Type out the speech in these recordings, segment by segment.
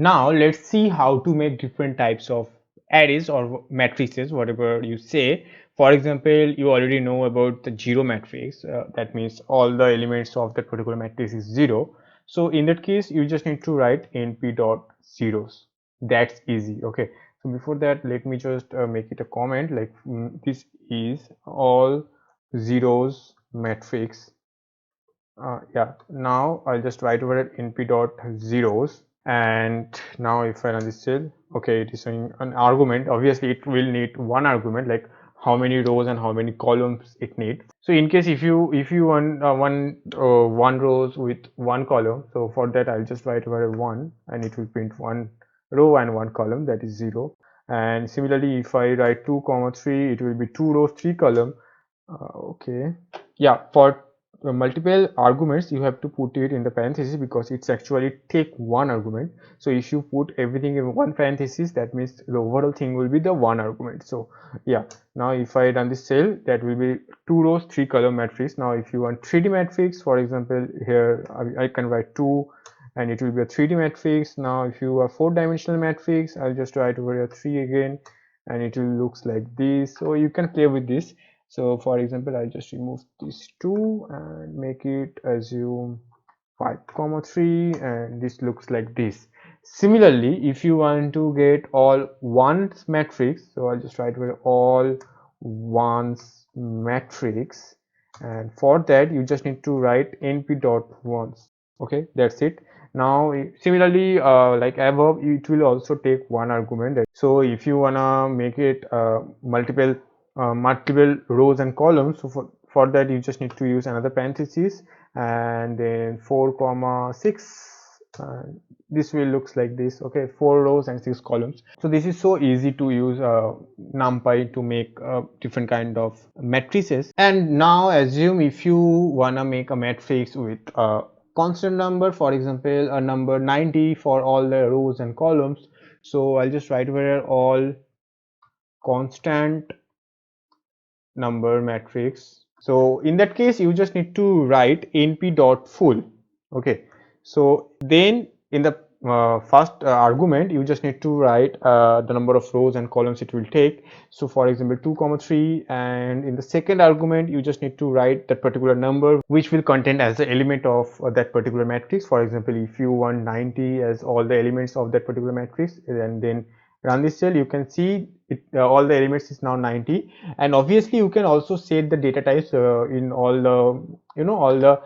Now let's see how to make different types of arrays or matrices, whatever you say. For example, you already know about the zero matrix. That means all the elements of that particular matrix is zero. So in that case, you just need to write np dot zeros. That's easy. Okay. So before that, let me just make it a comment like this is all zeros matrix. Yeah. Now I'll just write over it np dot zeros. And now if I run this cell, okay, it is showing an argument. Obviously it will need one argument, like how many rows and how many columns it needs. So in case if you want one rows with one column, so for that I'll just write over one and it will print one row and one column, that is 0. And similarly if I write 2 comma 3, it will be 2 rows 3 column. Okay, yeah, for multiple arguments you have to put it in the parenthesis because it's actually take one argument. So if you put everything in one parenthesis, that means the overall thing will be the one argument. So yeah, now if I run this cell, that will be 2 rows 3 column matrix. Now if you want 3D matrix, for example, here I can write 2 and it will be a 3D matrix. Now if you are 4-dimensional matrix, I'll just write over here 3 again and it will looks like this. So you can play with this. So for example, I'll just remove these 2 and make it assume 5 comma 3 and this looks like this. Similarly, if you want to get all ones matrix, so I'll just write with all ones matrix, and for that you just need to write np dot ones. Okay, that's it. Now similarly, like above, it will also take one argument. So if you wanna make it multiple rows and columns, so for that you just need to use another parenthesis and then 4 comma 6. This will looks like this. Okay, 4 rows and 6 columns. So this is so easy to use Numpy to make different kind of matrices. And now assume if you wanna make a matrix with a constant number, for example a number 90 for all the rows and columns. So I'll just write over here all constant number matrix. So in that case you just need to write np dot full. Okay, so then in the first argument you just need to write the number of rows and columns it will take. So for example 2 comma 3, and in the second argument you just need to write that particular number which will contain as the element of that particular matrix. For example, if you want 90 as all the elements of that particular matrix, and then run this cell, you can see it, all the elements is now 90. And obviously you can also set the data types in all the all the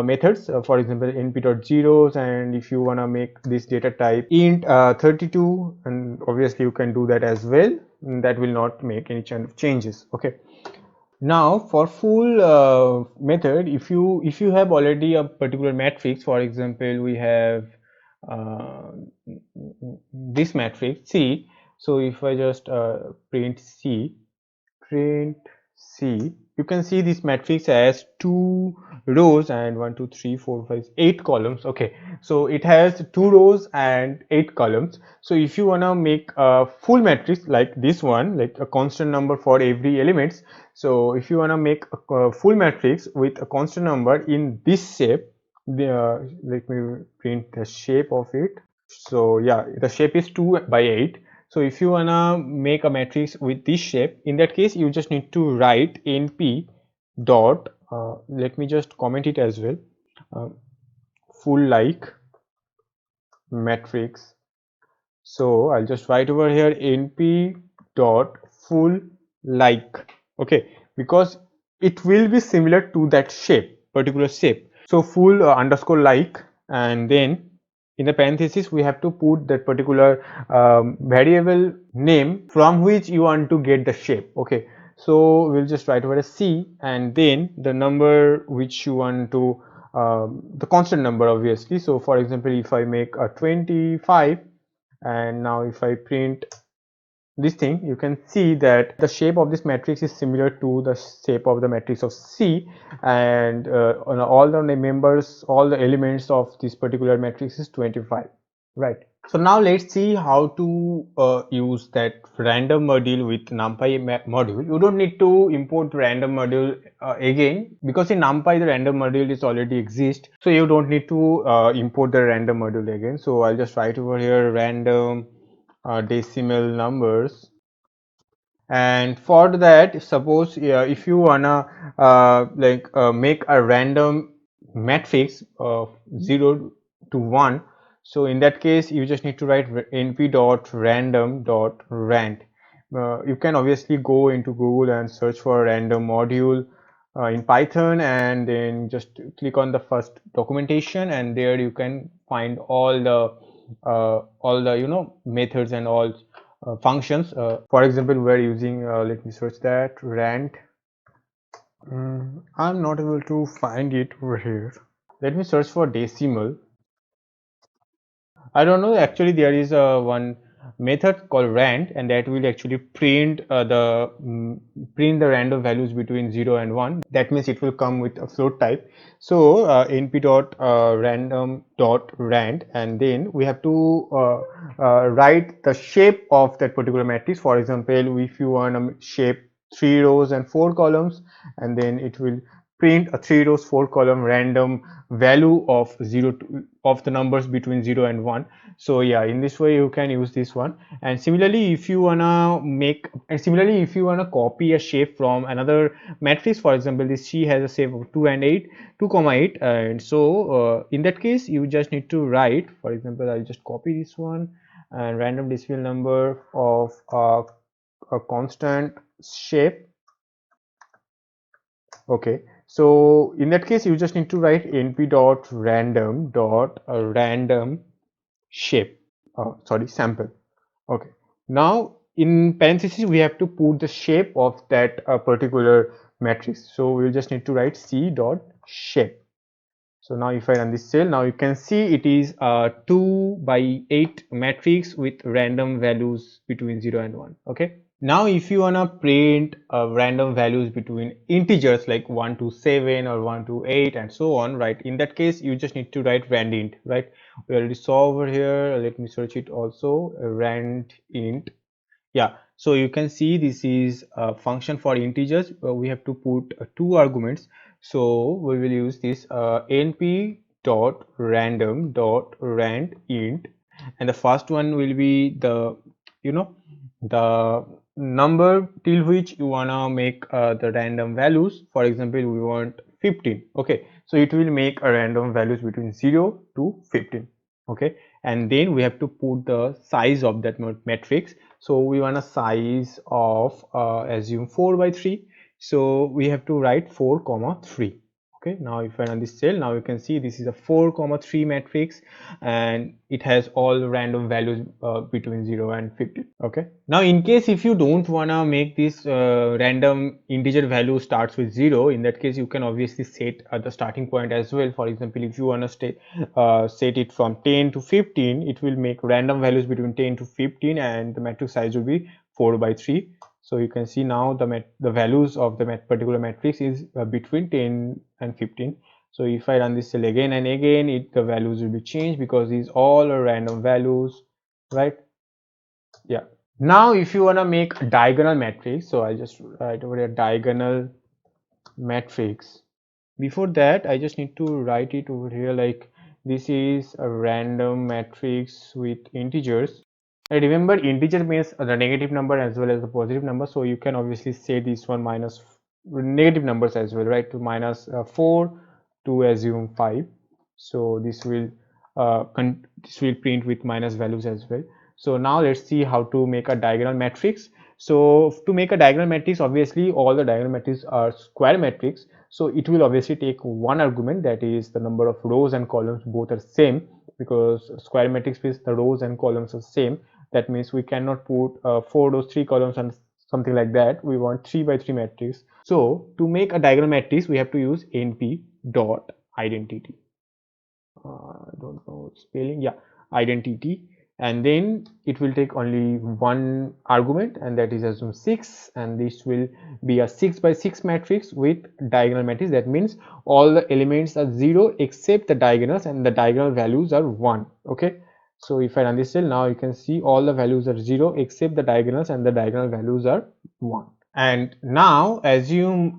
methods, for example np dot zeros, and if you want to make this data type int 32, and obviously you can do that as well. That will not make any kind of changes. Okay, now for full method, if you have already a particular matrix, for example we have uh, this matrix C. So if I just print C, you can see this matrix has 2 rows and 1 2 3 4 5 8 columns. Okay, so it has 2 rows and 8 columns. So if you want to make a full matrix like this one, like a constant number for every elements, so if you want to make a full matrix with a constant number in this shape, let me print the shape of it. So yeah, the shape is 2 by 8. So if you wanna make a matrix with this shape, in that case you just need to write np dot let me just comment it as well, full like matrix. So I'll just write over here np dot full like. Okay, because it will be similar to that shape, particular shape. So full underscore like, and then in the parenthesis we have to put that particular variable name from which you want to get the shape. Okay, so we'll just write over a C, and then the number which you want to the constant number obviously. So for example, if I make a 25, and now if I print this thing, you can see that the shape of this matrix is similar to the shape of the matrix of C, and on all the members, all the elements of this particular matrix is 25, right? So now let's see how to use that random module with Numpy module. You don't need to import random module again, because in Numpy the random module is already exist. So you don't need to import the random module again. So I'll just write over here random decimal numbers. And for that, suppose if you wanna make a random matrix of 0 to 1, so in that case you just need to write np.random.rand. You can obviously go into Google and search for random module in Python, and then just click on the first documentation, and there you can find all the methods and all functions. For example, we're using, let me search that, rand. I'm not able to find it over here. Let me search for decimal. I don't know. Actually, there is a one method called rand, and that will actually print the random values between 0 and 1. That means it will come with a float type. So np dot random dot rand, and then we have to write the shape of that particular matrix. For example, if you want to shape 3 rows and 4 columns, and then it will print a 3 rows 4 column random value of of the numbers between 0 and 1. So yeah, in this way you can use this one. And similarly, if you wanna copy a shape from another matrix, for example, this C has a shape of 2 and 8, 2 comma 8, and so in that case you just need to write, for example, I'll just copy this one, and random decimal number of a constant shape. Okay, so in that case you just need to write np.random.random shape, sorry, sample. Okay, now in parentheses we have to put the shape of that particular matrix, so we'll just need to write c dot shape. So now if I run this cell, now you can see it is a 2 by 8 matrix with random values between 0 and 1. Okay, now if you wanna print random values between integers like 1 to 7 or 1 to 8 and so on, right? In that case you just need to write randint, right? We already saw over here. Let me search it also, randint. Yeah, so you can see this is a function for integers. We have to put two arguments, so we will use this np dot random dot rand int, and the first one will be the the number till which you wanna make the random values. For example, we want 15. Okay, so it will make a random values between 0 to 15. Okay, and then we have to put the size of that matrix. So we want a size of assume 4 by 3, so we have to write 4 comma 3. Okay, now if I run this cell, now you can see this is a 4 comma 3 matrix, and it has all random values between 0 and 50. Okay, now in case if you don't wanna make this random integer value starts with 0, in that case you can obviously set the starting point as well. For example, if you wanna set it from 10 to 15, it will make random values between 10 to 15, and the matrix size will be 4 by 3. So you can see now the values of the particular matrix is between 10 and 15. So if I run this cell again and again, the values will be changed because these all are random values, right? Yeah. Now if you want to make a diagonal matrix, so I'll just write over a diagonal matrix. Before that, I just need to write it over here like this is a random matrix with integers. And remember, integer means the negative number as well as the positive number, so you can obviously say this one minus negative numbers as well, right? To minus 4 to assume 5. So this will print with minus values as well. So now let's see how to make a diagonal matrix. So to make a diagonal matrix, obviously all the diagonal matrices are square matrix, so it will obviously take one argument, that is the number of rows and columns both are same, because square matrix means the rows and columns are same. That means we cannot put 4 rows 3 columns and something like that. We want 3 by 3 matrix. So to make a diagonal matrix we have to use np dot identity. I don't know spelling, yeah, identity, and then it will take only one argument, and that is assume 6, and this will be a 6 by 6 matrix with diagonal matrix. That means all the elements are 0 except the diagonals, and the diagonal values are 1. Okay, So if I run this cell, now you can see all the values are 0 except the diagonals, and the diagonal values are 1. And now assume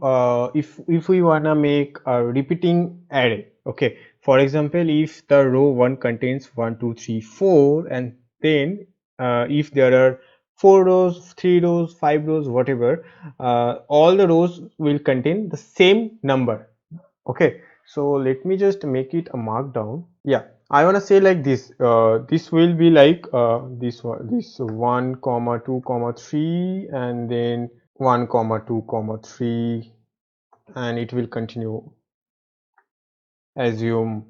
if we wanna make a repeating array, okay. For example, if the row 1 contains 1, 2, 3, 4, and then if there are 4 rows, 3 rows, 5 rows, whatever, all the rows will contain the same number. Okay, so let me just make it a markdown. Yeah, I want to say like this. This will be like this 1 comma 2 comma 3, and then 1 comma 2 comma 3, and it will continue. Assume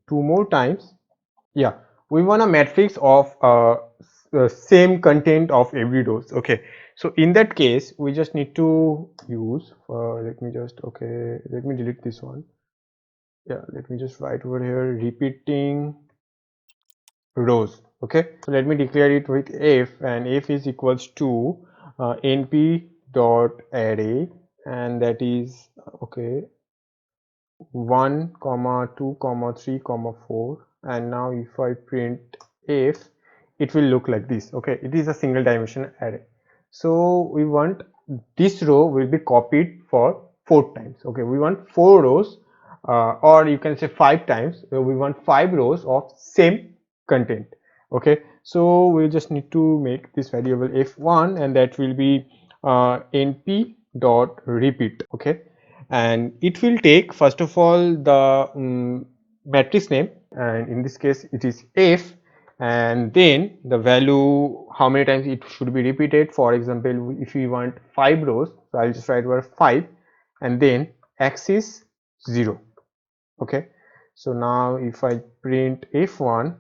2 more times. Yeah, we want a matrix of same content of every rows. Okay, so in that case we just need to use let me just, okay, let me delete this one. Yeah, let me just write over here repeating rows. Okay, so let me declare it with f, and f is equals to np dot array, and that is okay 1 comma 2 comma 3 comma 4. And now if I print f, it will look like this. Okay, it is a single dimension array. So we want this row will be copied for 4 times. Okay, we want 4 rows, or you can say 5 times. So we want 5 rows of same content. Okay, so we just need to make this variable f1, and that will be np dot repeat. Okay, and it will take first of all the matrix name, and in this case it is f, and then the value how many times it should be repeated. For example, if we want 5 rows, so I'll just write where 5, and then x is 0. Okay, so now if I print f1,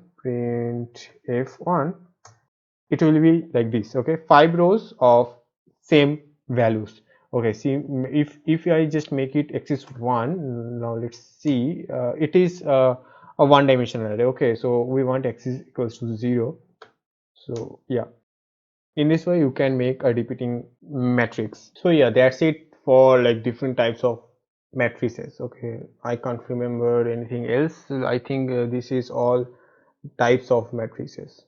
it will be like this. Okay, 5 rows of same values. Okay, see, if I just make it x is 1, now let's see, it is a one dimensional array. Okay, so we want x is equals to 0. So yeah, in this way you can make a repeating matrix. So yeah, that's it for like different types of matrices. Okay, I can't remember anything else. I think this is all types of matrices.